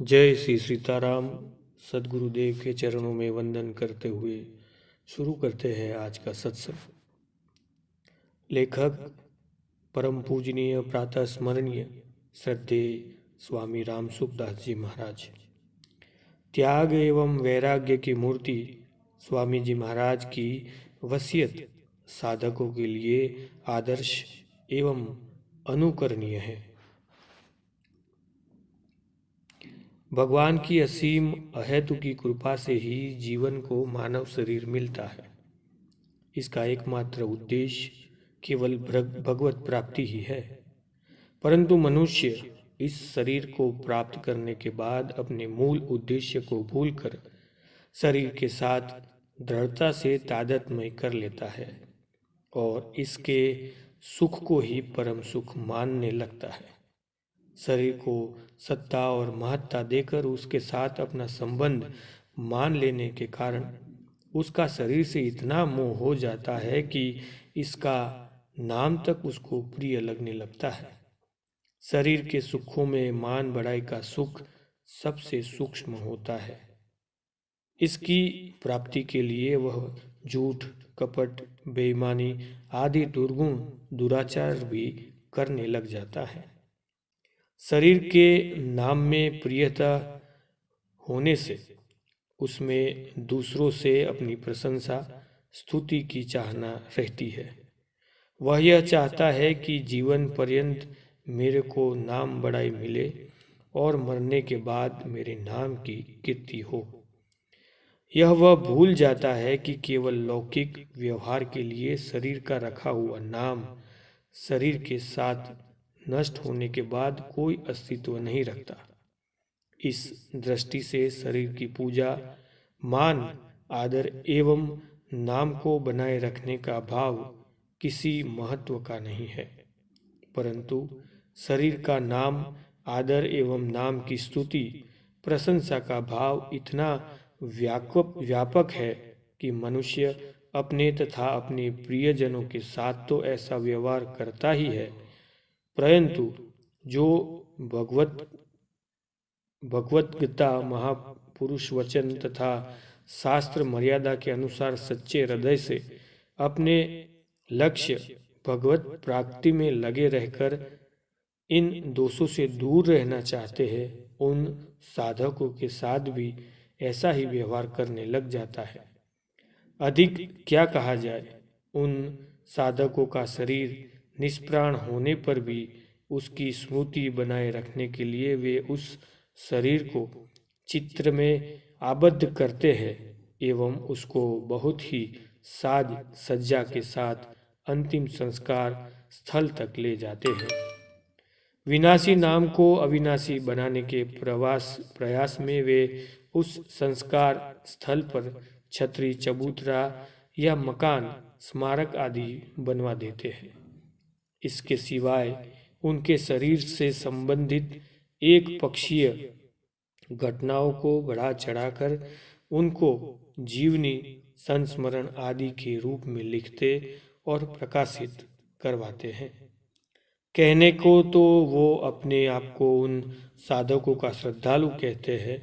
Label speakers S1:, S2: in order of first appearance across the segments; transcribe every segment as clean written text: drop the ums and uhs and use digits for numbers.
S1: जय श्री सीताराम। सद्गुरुदेव के चरणों में वंदन करते हुए शुरू करते हैं आज का सत्संग। लेखक परम पूजनीय प्रातः स्मरणीय श्रद्धेय स्वामी राम सुखदास जी महाराज। त्याग एवं वैराग्य की मूर्ति स्वामी जी महाराज की वसीयत साधकों के लिए आदर्श एवं अनुकरणीय है। भगवान की असीम अहेतु की कृपा से ही जीवन को मानव शरीर मिलता है। इसका एकमात्र उद्देश्य केवल भगवत प्राप्ति ही है, परंतु मनुष्य इस शरीर को प्राप्त करने के बाद अपने मूल उद्देश्य को भूलकर शरीर के साथ दृढ़ता से तादात्म्य कर लेता है और इसके सुख को ही परम सुख मानने लगता है। शरीर को सत्ता और महत्ता देकर उसके साथ अपना संबंध मान लेने के कारण उसका शरीर से इतना मोह हो जाता है कि इसका नाम तक उसको प्रिय लगने लगता है। शरीर के सुखों में मान बढ़ाई का सुख सबसे सूक्ष्म होता है। इसकी प्राप्ति के लिए वह झूठ, कपट, बेईमानी आदि दुर्गुण दुराचार भी करने लग जाता है। शरीर के नाम में प्रियता होने से उसमें दूसरों से अपनी प्रशंसा स्तुति की चाहना रहती है। वह यह चाहता है कि जीवन पर्यंत मेरे को नाम बड़ाई मिले और मरने के बाद मेरे नाम की कीर्ति हो। यह वह भूल जाता है कि केवल लौकिक व्यवहार के लिए शरीर का रखा हुआ नाम शरीर के साथ नष्ट होने के बाद कोई अस्तित्व नहीं रखता। इस दृष्टि से शरीर की पूजा, मान, आदर एवं नाम को बनाए रखने का भाव किसी महत्व का नहीं है, परंतु शरीर का नाम, आदर एवं नाम की स्तुति, प्रशंसा का भाव इतना व्यापक है कि मनुष्य अपने तथा अपने प्रियजनों के साथ तो ऐसा व्यवहार करता ही है, परंतु जो भगवद्गीता, महापुरुष वचन तथा शास्त्र मर्यादा के अनुसार सच्चे हृदय से अपने लक्ष्य भगवत प्राप्ति में लगे रहकर इन दोषों से दूर रहना चाहते हैं, उन साधकों के साथ भी ऐसा ही व्यवहार करने लग जाता है। अधिक क्या कहा जाए, उन साधकों का शरीर निष्प्राण होने पर भी उसकी स्मृति बनाए रखने के लिए वे उस शरीर को चित्र में आबद्ध करते हैं एवं उसको बहुत ही साज सज्जा के साथ अंतिम संस्कार स्थल तक ले जाते हैं। विनाशी नाम को अविनाशी बनाने के प्रयास में वे उस संस्कार स्थल पर छतरी, चबूतरा या मकान, स्मारक आदि बनवा देते हैं। इसके सिवाय उनके शरीर से संबंधित एक पक्षीय घटनाओं को बढ़ा चढ़ाकर उनको जीवनी, संस्मरण आदि के रूप में लिखते और प्रकाशित करवाते हैं। कहने को तो वो अपने आप को उन साधकों का श्रद्धालु कहते हैं,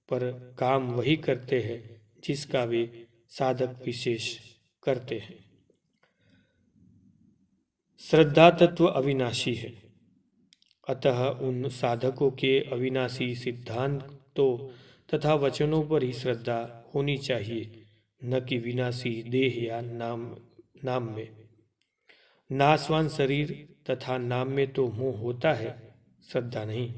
S1: पर काम वही करते हैं जिसका वे साधक विशेष करते हैं। श्रद्धा तत्व अविनाशी है, अतः उन साधकों के अविनाशी सिद्धांतों तथा वचनों पर ही श्रद्धा होनी चाहिए, न कि विनाशी देह या नाम में। नाशवान शरीर तथा नाम में तो मोह होता है, श्रद्धा नहीं।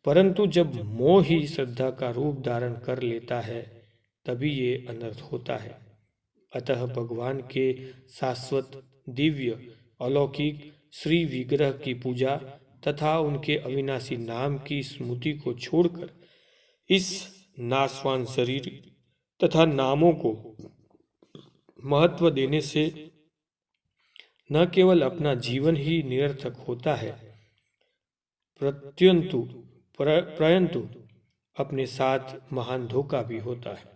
S1: परंतु जब मोह ही श्रद्धा का रूप धारण कर लेता है तभी ये अनर्थ होता है। अतः भगवान के शाश्वत, दिव्य, अलौकिक श्री विग्रह की पूजा तथा उनके अविनाशी नाम की स्मृति को छोड़कर इस नाशवान शरीर तथा नामों को महत्व देने से न केवल अपना जीवन ही निरर्थक होता है, परंतु अपने साथ महान धोखा भी होता है।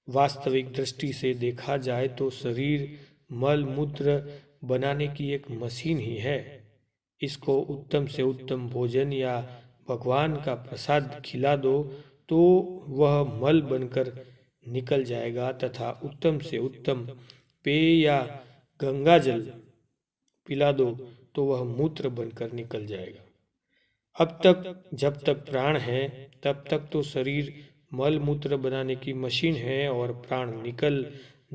S1: वास्तविक दृष्टि से देखा जाए तो शरीर मल मूत्र बनाने की एक मशीन ही है। इसको उत्तम से उत्तम भोजन या भगवान का प्रसाद खिला दो तो वह मल बनकर निकल जाएगा तथा उत्तम से उत्तम पेय या गंगा जल पिला दो तो वह मूत्र बनकर निकल जाएगा। अब तक जब तक प्राण है तब तक तो शरीर मल मूत्र बनाने की मशीन है और प्राण निकल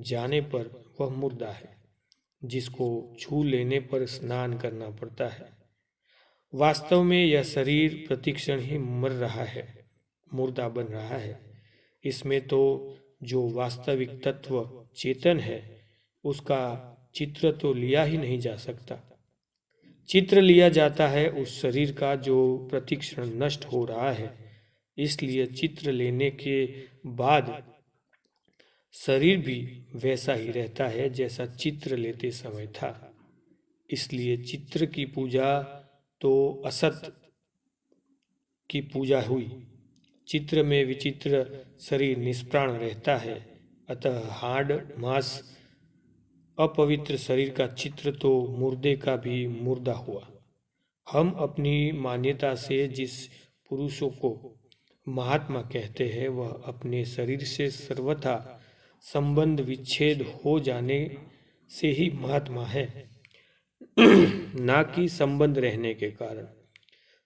S1: जाने पर वह मुर्दा है जिसको छू लेने पर स्नान करना पड़ता है। वास्तव में यह शरीर प्रतिक्षण ही मर रहा है, मुर्दा बन रहा है। इसमें तो जो वास्तविक तत्व चेतन है उसका चित्र तो लिया ही नहीं जा सकता। चित्र लिया जाता है उस शरीर का जो प्रतिक्षण नष्ट हो रहा है। इसलिए चित्र लेने के बाद शरीर भी वैसा ही रहता है जैसा चित्र लेते समय था। इसलिए चित्र की पूजा तो असत की पूजा हुई। चित्र में विचित्र शरीर निष्प्राण रहता है, अतः हाड़ मांस अपवित्र शरीर का चित्र तो मुर्दे का भी मुर्दा हुआ। हम अपनी मान्यता से जिस पुरुषों को महात्मा कहते हैं वह अपने शरीर से सर्वथा संबंध विच्छेद हो जाने से ही महात्मा है, ना कि संबंध रहने के कारण।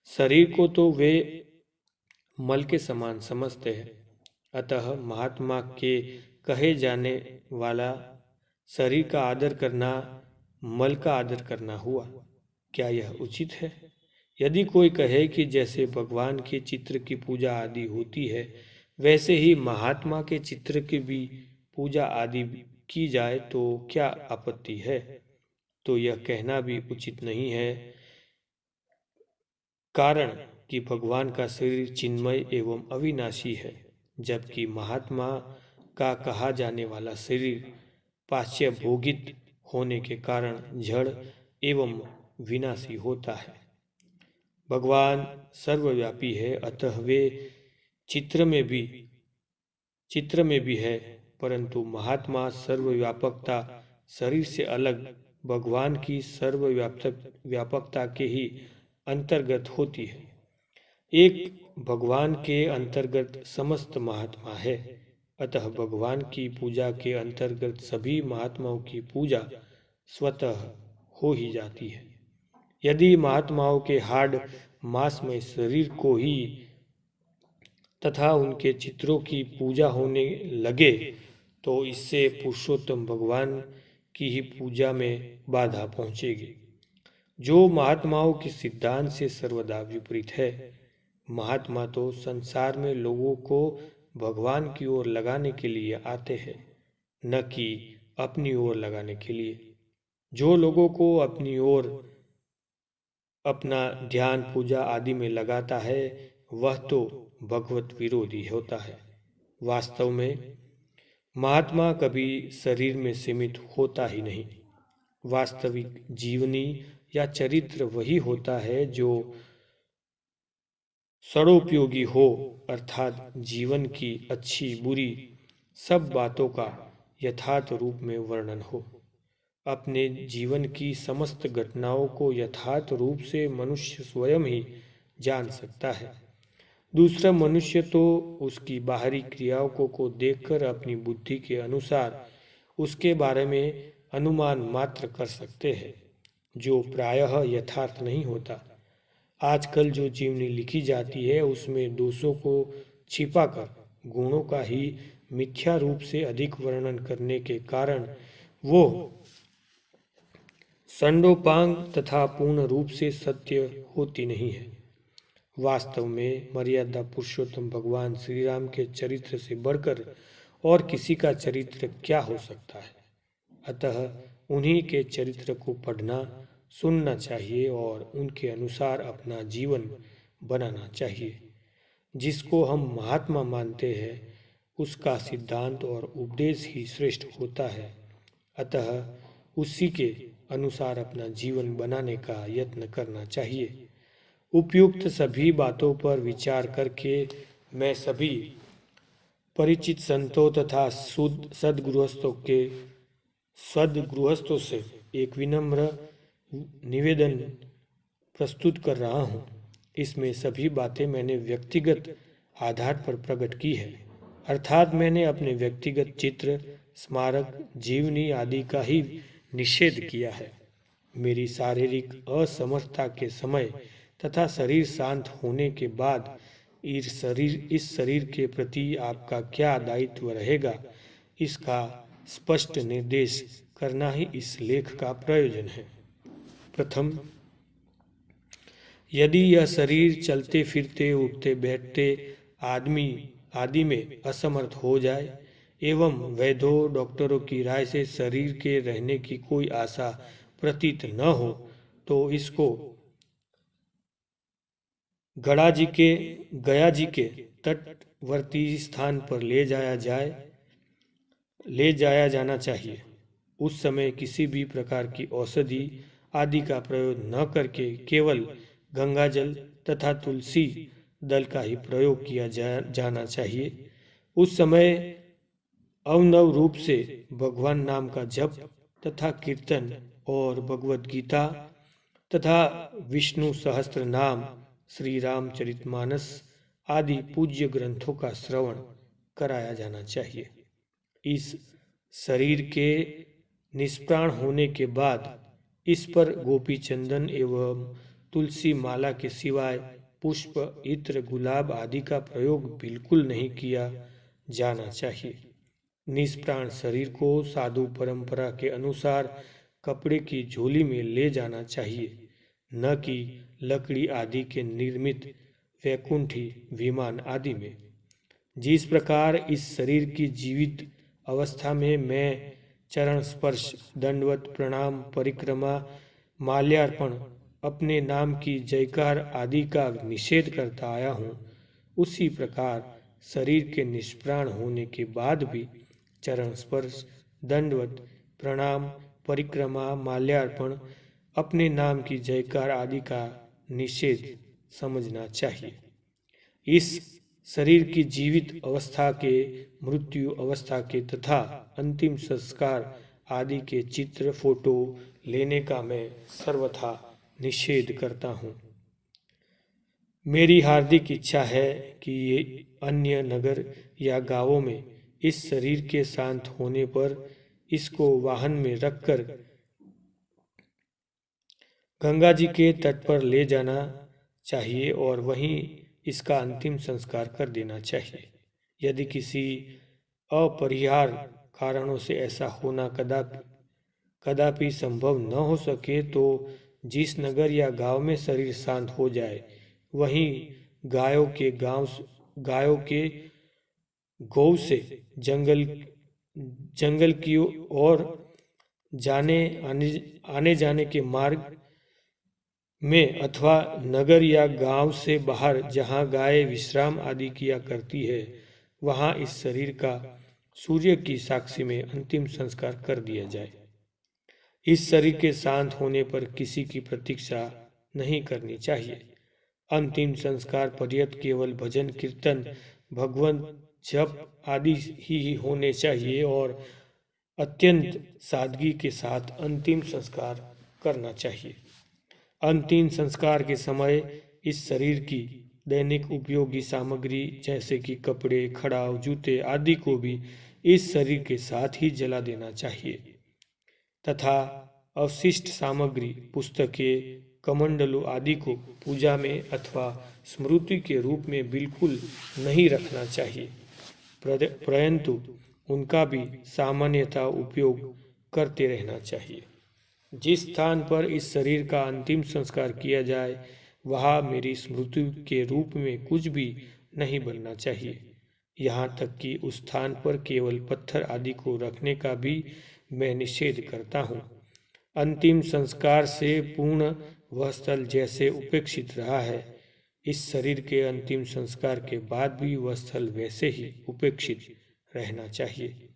S1: शरीर को तो वे मल के समान समझते हैं, अतः महात्मा के कहे जाने वाला शरीर का आदर करना मल का आदर करना हुआ। क्या यह उचित है? यदि कोई कहे कि जैसे भगवान के चित्र की पूजा आदि होती है वैसे ही महात्मा के चित्र की भी पूजा आदि की जाए तो क्या आपत्ति है? तो यह कहना भी उचित नहीं है, कारण कि भगवान का शरीर चिन्मय एवं अविनाशी है, जबकि महात्मा का कहा जाने वाला शरीर पाश्चात्य भोगित होने के कारण जड़ एवं विनाशी होता है। भगवान सर्वव्यापी है, अतः वे चित्र में भी है, परंतु महात्मा सर्वव्यापकता शरीर से अलग भगवान की सर्वव्यापकता के ही अंतर्गत होती है। एक भगवान के अंतर्गत समस्त महात्मा है, अतः भगवान की पूजा के अंतर्गत सभी महात्माओं की पूजा स्वतः हो ही जाती है। यदि महात्माओं के हाड़ मांस में शरीर को ही तथा उनके चित्रों की पूजा होने लगे तो इससे पुरुषोत्तम भगवान की ही पूजा में बाधा पहुंचेगी, जो महात्माओं के सिद्धांत से सर्वदा विपरीत है। महात्मा तो संसार में लोगों को भगवान की ओर लगाने के लिए आते हैं, न कि अपनी ओर लगाने के लिए। जो लोगों को अपनी ओर अपना ध्यान पूजा आदि में लगाता है वह तो भगवत विरोधी होता है। वास्तव में महात्मा कभी शरीर में सीमित होता ही नहीं। वास्तविक जीवनी या चरित्र वही होता है जो सर्वोपयोगी हो, अर्थात जीवन की अच्छी बुरी सब बातों का यथार्थ रूप में वर्णन हो। अपने जीवन की समस्त घटनाओं को यथार्थ रूप से मनुष्य स्वयं ही जान सकता है। दूसरा मनुष्य तो उसकी बाहरी क्रियाओं को देखकर अपनी बुद्धि के अनुसार उसके बारे में अनुमान मात्र कर सकते हैं, जो प्रायः यथार्थ नहीं होता। आजकल जो जीवनी लिखी जाती है उसमें दोषों को छिपाकर गुणों का ही मिथ्या रूप से अधिक वर्णन करने के कारण वो संडोपांग तथा पूर्ण रूप से सत्य होती नहीं है। वास्तव में मर्यादा पुरुषोत्तम भगवान श्री राम के चरित्र से बढ़कर और किसी का चरित्र क्या हो सकता है। अतः उन्हीं के चरित्र को पढ़ना सुनना चाहिए और उनके अनुसार अपना जीवन बनाना चाहिए। जिसको हम महात्मा मानते हैं उसका सिद्धांत और उपदेश ही श्रेष्ठ होता है, अतः उसी के अनुसार अपना जीवन बनाने का यत्न करना चाहिए। उपयुक्त सभी बातों पर विचार करके मैं सभी परिचित संतों तथा सद्गृहस्थों से एक विनम्र निवेदन प्रस्तुत कर रहा हूँ इसमें सभी बातें मैंने व्यक्तिगत आधार पर प्रकट की है, अर्थात मैंने अपने व्यक्तिगत चित्र, स्मारक, जीवनी आदि का ही निषेध किया है। मेरी शारीरिक असमर्थता के समय तथा शरीर शांत होने के बाद इस शरीर के प्रति आपका क्या दायित्व रहेगा, इसका स्पष्ट निर्देश करना ही इस लेख का प्रयोजन है। प्रथम, यदि यह शरीर चलते फिरते, उठते बैठते आदि में असमर्थ हो जाए एवं वैद्यों, डॉक्टरों की राय से शरीर के रहने की कोई आशा प्रतीत न हो, तो इसको गया जी के तटवर्ती स्थान पर ले जाया जाना चाहिए। उस समय किसी भी प्रकार की औषधि आदि का प्रयोग न करके केवल गंगा जल तथा तुलसी दल का ही प्रयोग किया जाना चाहिए। उस समय अवनव रूप से भगवान नाम का जप तथा कीर्तन और भगवद गीता तथा विष्णु सहस्त्र नाम, श्री रामचरितमानस आदि पूज्य ग्रंथों का श्रवण कराया जाना चाहिए। इस शरीर के निष्प्राण होने के बाद इस पर गोपी चंदन एवं तुलसी माला के सिवाय पुष्प, इत्र, गुलाब आदि का प्रयोग बिल्कुल नहीं किया जाना चाहिए। निष्प्राण शरीर को साधु परंपरा के अनुसार कपड़े की झोली में ले जाना चाहिए, न कि लकड़ी आदि के निर्मित वैकुंठी विमान आदि में। जिस प्रकार इस शरीर की जीवित अवस्था में मैं चरण स्पर्श, दंडवत प्रणाम, परिक्रमा, माल्यार्पण, अपने नाम की जयकार आदि का निषेध करता आया हूँ, उसी प्रकार शरीर के निष्प्राण होने के बाद भी चरण स्पर्श, दंडवत प्रणाम, परिक्रमा, माल्यार्पण, अपने नाम की जयकार आदि का निषेध समझना चाहिए। इस शरीर की जीवित अवस्था के, मृत्यु अवस्था के तथा अंतिम संस्कार आदि के चित्र, फोटो लेने का मैं सर्वथा निषेध करता हूँ। मेरी हार्दिक इच्छा है कि ये अन्य नगर या गांवों में इस शरीर के शांत होने पर इसको वाहन में रखकर गंगा जी के तट पर ले जाना चाहिए और वहीं इसका अंतिम संस्कार कर देना चाहिए। यदि किसी अपरिहार्य कारणों से ऐसा होना कदापि संभव न हो सके, तो जिस नगर या गांव में शरीर शांत हो जाए वहीं गायों के गौ से जंगल की ओर आने जाने के मार्ग में अथवा नगर या गांव से बाहर जहां गाय विश्राम आदि किया करती है, वहां इस शरीर का सूर्य की साक्षी में अंतिम संस्कार कर दिया जाए। इस शरीर के शांत होने पर किसी की प्रतीक्षा नहीं करनी चाहिए। अंतिम संस्कार पर्यंत केवल भजन, कीर्तन, भगवत जप आदि ही होने चाहिए और अत्यंत सादगी के साथ अंतिम संस्कार करना चाहिए। अंतिम संस्कार के समय इस शरीर की दैनिक उपयोगी सामग्री जैसे कि कपड़े, खड़ाव, जूते आदि को भी इस शरीर के साथ ही जला देना चाहिए तथा अवशिष्ट सामग्री, पुस्तकें, कमंडलों आदि को पूजा में अथवा स्मृति के रूप में बिल्कुल नहीं रखना चाहिए, परंतु उनका भी सामान्यतः उपयोग करते रहना चाहिए। जिस स्थान पर इस शरीर का अंतिम संस्कार किया जाए वहाँ मेरी स्मृति के रूप में कुछ भी नहीं बनना चाहिए। यहाँ तक कि उस स्थान पर केवल पत्थर आदि को रखने का भी मैं निषेध करता हूँ। अंतिम संस्कार से पूर्ण वह स्थल जैसे उपेक्षित रहा है, इस शरीर के अंतिम संस्कार के बाद भी वह स्थल वैसे ही उपेक्षित रहना चाहिए।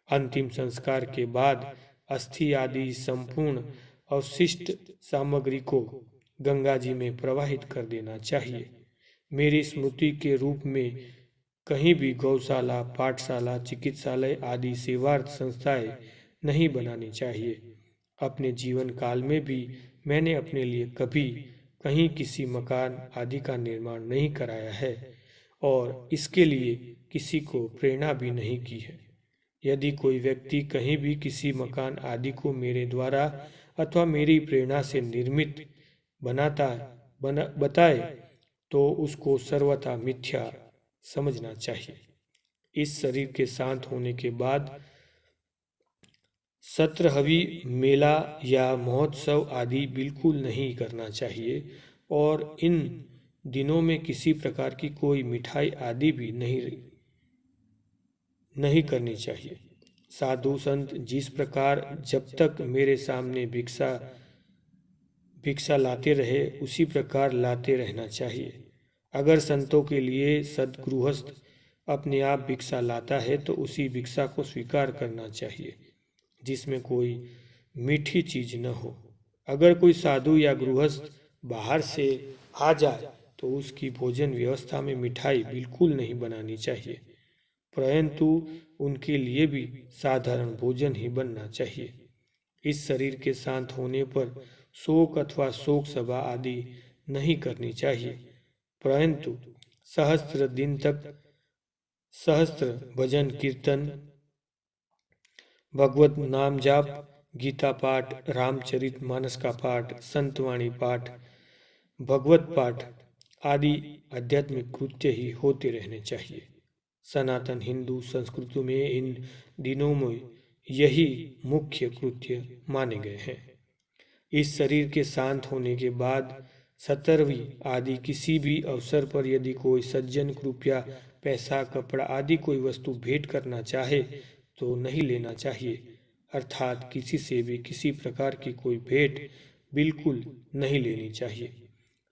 S1: अंतिम संस्कार के बाद अस्थि आदि संपूर्ण अवशिष्ट सामग्री को गंगा जी में प्रवाहित कर देना चाहिए। मेरी स्मृति के रूप में कहीं भी गौशाला, पाठशाला, चिकित्सालय आदि सेवार्थ संस्थाएं नहीं बनानी चाहिए। अपने जीवन काल में भी मैंने अपने लिए कभी कहीं किसी मकान आदि का निर्माण नहीं कराया है और इसके लिए किसी को प्रेरणा भी नहीं की है। यदि कोई व्यक्ति कहीं भी किसी मकान आदि को मेरे द्वारा अथवा मेरी प्रेरणा से निर्मित बताए तो उसको सर्वथा मिथ्या समझना चाहिए। इस शरीर के शांत होने के बाद सत्रहवी मेला या महोत्सव आदि बिल्कुल नहीं करना चाहिए और इन दिनों में किसी प्रकार की कोई मिठाई आदि भी नहीं करनी चाहिए। साधु संत जिस प्रकार जब तक मेरे सामने भिक्षा लाते रहे उसी प्रकार लाते रहना चाहिए। अगर संतों के लिए सद्गृहस्थ अपने आप भिक्षा लाता है तो उसी भिक्षा को स्वीकार करना चाहिए जिसमें कोई मीठी चीज न हो। अगर कोई साधु या गृहस्थ बाहर से आ जाए तो उसकी भोजन व्यवस्था में मिठाई बिल्कुल नहीं बनानी चाहिए, परंतु उनके लिए भी साधारण भोजन ही बनना चाहिए। इस शरीर के शांत होने पर शोक अथवा शोक सभा आदि नहीं करनी चाहिए, परंतु सहस्त्र दिन तक सहस्त्र भजन कीर्तन, भगवत नाम जाप, गीता पाठ, रामचरित मानस का पाठ, संतवाणी पाठ, भगवत पाठ आदि आध्यात्मिक कृत्य ही होते रहने चाहिए। सनातन हिंदू संस्कृति में इन दिनों में यही मुख्य कृत्य माने गए हैं। इस शरीर के शांत होने के बाद 17वीं आदि किसी भी अवसर पर यदि कोई सज्जन कृपया पैसा, कपड़ा आदि कोई वस्तु भेंट करना चाहे तो नहीं लेना चाहिए, अर्थात किसी से भी किसी प्रकार की कोई भेंट बिल्कुल नहीं लेनी चाहिए।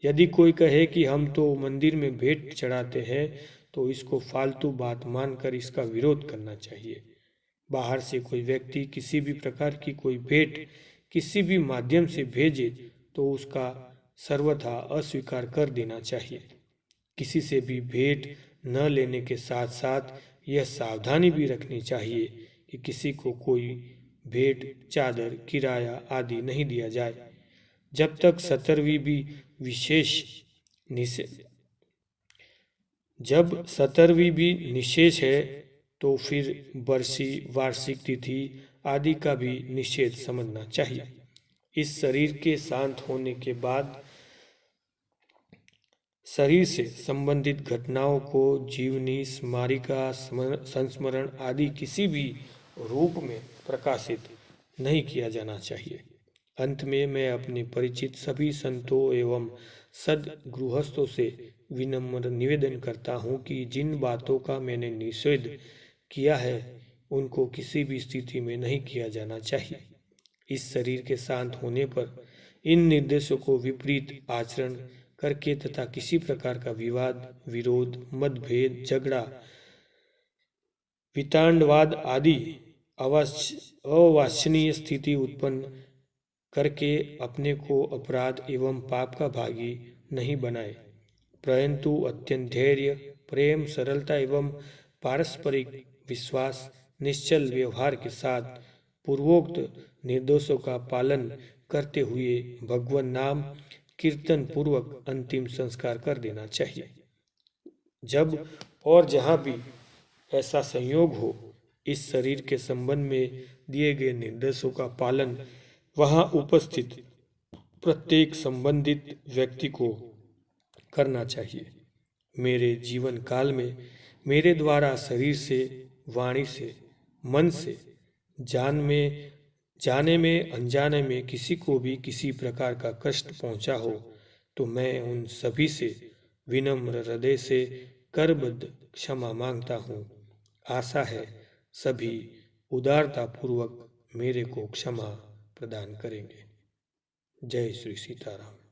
S1: यदि कोई कहे कि हम तो मंदिर में भेंट चढ़ाते हैं तो इसको फालतू बात मानकर इसका विरोध करना चाहिए। बाहर से कोई व्यक्ति किसी भी प्रकार की कोई भेंट किसी भी माध्यम से भेजे तो उसका सर्वथा अस्वीकार कर देना चाहिए। किसी से भी भेंट न लेने के साथ साथ यह सावधानी भी रखनी चाहिए कि किसी को कोई भेंट, चादर, किराया आदि नहीं दिया जाए जब तक 17वीं भी निशेष है तो फिर बरसी, वार्षिक तिथि आदि का भी निषेध समझना चाहिए। इस शरीर के शांत होने के बाद शरीर से संबंधित घटनाओं को जीवनी, स्मारिका, संस्मरण आदि किसी भी रूप में प्रकाशित नहीं किया जाना चाहिए। अंत में मैं अपने परिचित सभी संतों एवं सद्गृहस्थों से विनम्र निवेदन करता हूँ कि जिन बातों का मैंने निषेध किया है उनको किसी भी स्थिति में नहीं किया जाना चाहिए। इस शरीर के शांत होने पर इन निर्देशों को विपरीत आचरण करके तथा किसी प्रकार का विवाद, विरोध, मतभेद, झगड़ा, वितांडवाद आदि अवांछनीय स्थिति उत्पन्न करके अपने को अपराध एवं पाप का भागी नहीं बनाए, परंतु अत्यंत धैर्य, प्रेम, सरलता एवं पारस्परिक विश्वास, निश्चल व्यवहार के साथ पूर्वोक्त निर्देशों का पालन करते हुए भगवान नाम कीर्तन पूर्वक अंतिम संस्कार कर देना चाहिए। जब और जहाँ भी ऐसा संयोग हो, इस शरीर के संबंध में दिए गए निर्देशों का पालन वहाँ उपस्थित प्रत्येक संबंधित व्यक्ति को करना चाहिए। मेरे जीवन काल में मेरे द्वारा शरीर से, वाणी से, मन से, जाने में अनजाने में किसी को भी किसी प्रकार का कष्ट पहुंचा हो तो मैं उन सभी से विनम्र हृदय से करबद्ध क्षमा मांगता हूँ। आशा है सभी उदारतापूर्वक मेरे को क्षमा प्रदान करेंगे। जय श्री सीताराम।